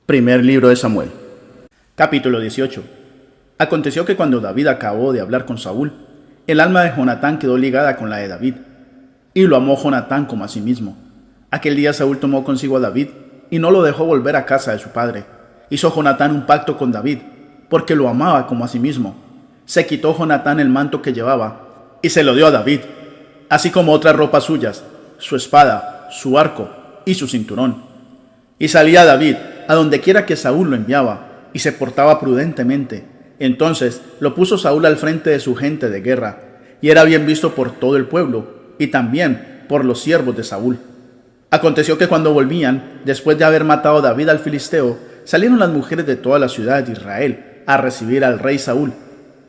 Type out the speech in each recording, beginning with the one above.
Primer libro de Samuel. Capítulo 18. Aconteció que cuando David acabó de hablar con Saúl, el alma de Jonatán quedó ligada con la de David, y lo amó Jonatán como a sí mismo. Aquel día Saúl tomó consigo a David, y no lo dejó volver a casa de su padre. Hizo Jonatán un pacto con David, porque lo amaba como a sí mismo. Se quitó Jonatán el manto que llevaba, y se lo dio a David, así como otras ropas suyas, su espada, su arco y su cinturón. Y salía David a donde quiera que Saúl lo enviaba, y se portaba prudentemente. Entonces lo puso Saúl al frente de su gente de guerra, y era bien visto por todo el pueblo, y también por los siervos de Saúl. Aconteció que cuando volvían, después de haber matado a David al filisteo, salieron las mujeres de todas las ciudades de Israel a recibir al rey Saúl,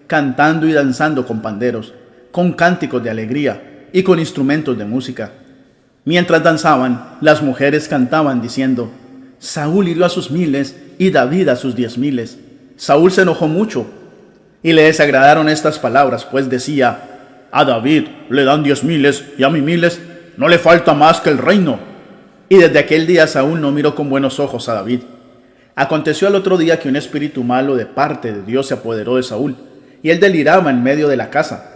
cantando y danzando con panderos, con cánticos de alegría y con instrumentos de música. Mientras danzaban, las mujeres cantaban diciendo: Saúl hirió a sus miles y David a sus 10,000. Saúl se enojó mucho y le desagradaron estas palabras, pues decía: a David le dan 10,000 y a mí miles, no le falta más que el reino. Y desde aquel día Saúl no miró con buenos ojos a David. Aconteció al otro día que un espíritu malo de parte de Dios se apoderó de Saúl, y él deliraba en medio de la casa.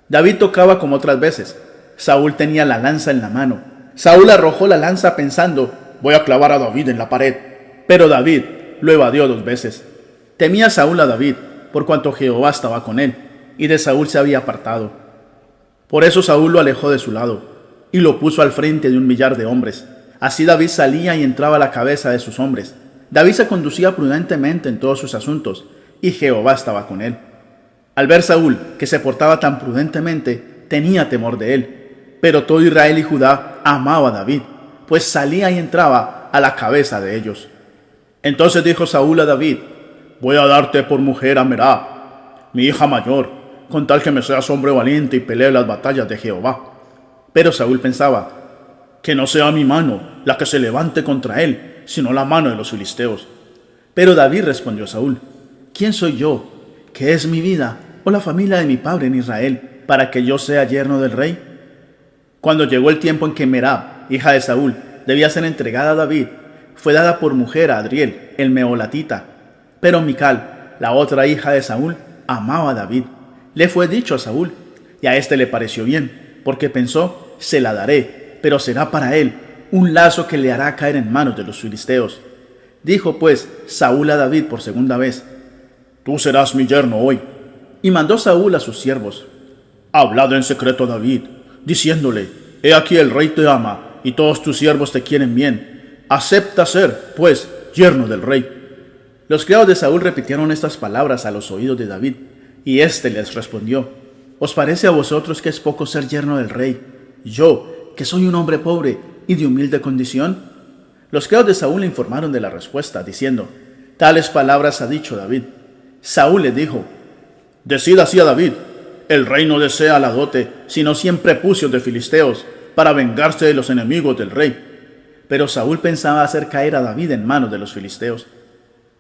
David tocaba como otras veces. Saúl tenía la lanza en la mano. Saúl arrojó la lanza pensando: voy a clavar a David en la pared. Pero David lo evadió 2 veces. Temía Saúl a David, por cuanto Jehová estaba con él, y de Saúl se había apartado. Por eso Saúl lo alejó de su lado, y lo puso al frente de 1,000,000 de hombres. Así David salía y entraba a la cabeza de sus hombres. David se conducía prudentemente en todos sus asuntos, y Jehová estaba con él. Al ver Saúl que se portaba tan prudentemente, tenía temor de él. Pero todo Israel y Judá amaba a David, pues salía y entraba a la cabeza de ellos. Entonces dijo Saúl a David: voy a darte por mujer a Merab, mi hija mayor, con tal que me seas hombre valiente y pelee las batallas de Jehová. Pero Saúl pensaba: que no sea mi mano la que se levante contra él, sino la mano de los filisteos. Pero David respondió a Saúl: ¿quién soy yo? ¿Qué es mi vida o la familia de mi padre en Israel, para que yo sea yerno del rey? Cuando llegó el tiempo en que Merab, hija de Saúl, debía ser entregada a David, fue dada por mujer a Adriel, el meolatita. Pero Mical, la otra hija de Saúl, amaba a David. Le fue dicho a Saúl, y a éste le pareció bien, porque pensó: se la daré, pero será para él un lazo que le hará caer en manos de los filisteos. Dijo pues Saúl a David por segunda vez: tú serás mi yerno hoy. Y mandó Saúl a sus siervos: hablad en secreto a David, diciéndole: he aquí el rey te ama, y todos tus siervos te quieren bien. Acepta ser, pues, yerno del rey. Los criados de Saúl repitieron estas palabras a los oídos de David, y éste les respondió: ¿os parece a vosotros que es poco ser yerno del rey, yo, que soy un hombre pobre y de humilde condición? Los criados de Saúl le informaron de la respuesta, diciendo: tales palabras ha dicho David. Saúl le dijo: decid así a David: el rey no desea la dote, sino 100 prepucios de filisteos, para vengarse de los enemigos del rey. Pero Saúl pensaba hacer caer a David en manos de los filisteos.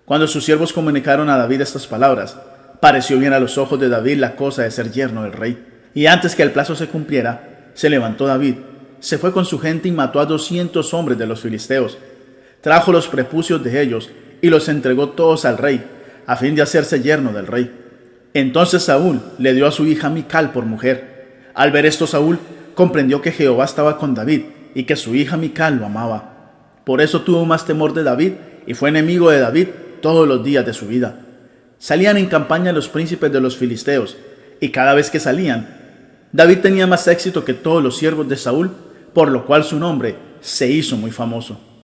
Cuando sus siervos comunicaron a David estas palabras, pareció bien a los ojos de David la cosa de ser yerno del rey. Y antes que el plazo se cumpliera, se levantó David, se fue con su gente y mató a 200 hombres de los filisteos. Trajo los prepucios de ellos y los entregó todos al rey, a fin de hacerse yerno del rey. Entonces Saúl le dio a su hija Mical por mujer. Al ver esto, Saúl comprendió que Jehová estaba con David y que su hija Mical lo amaba. Por eso tuvo más temor de David y fue enemigo de David todos los días de su vida. Salían en campaña los príncipes de los filisteos, y cada vez que salían, David tenía más éxito que todos los siervos de Saúl, por lo cual su nombre se hizo muy famoso.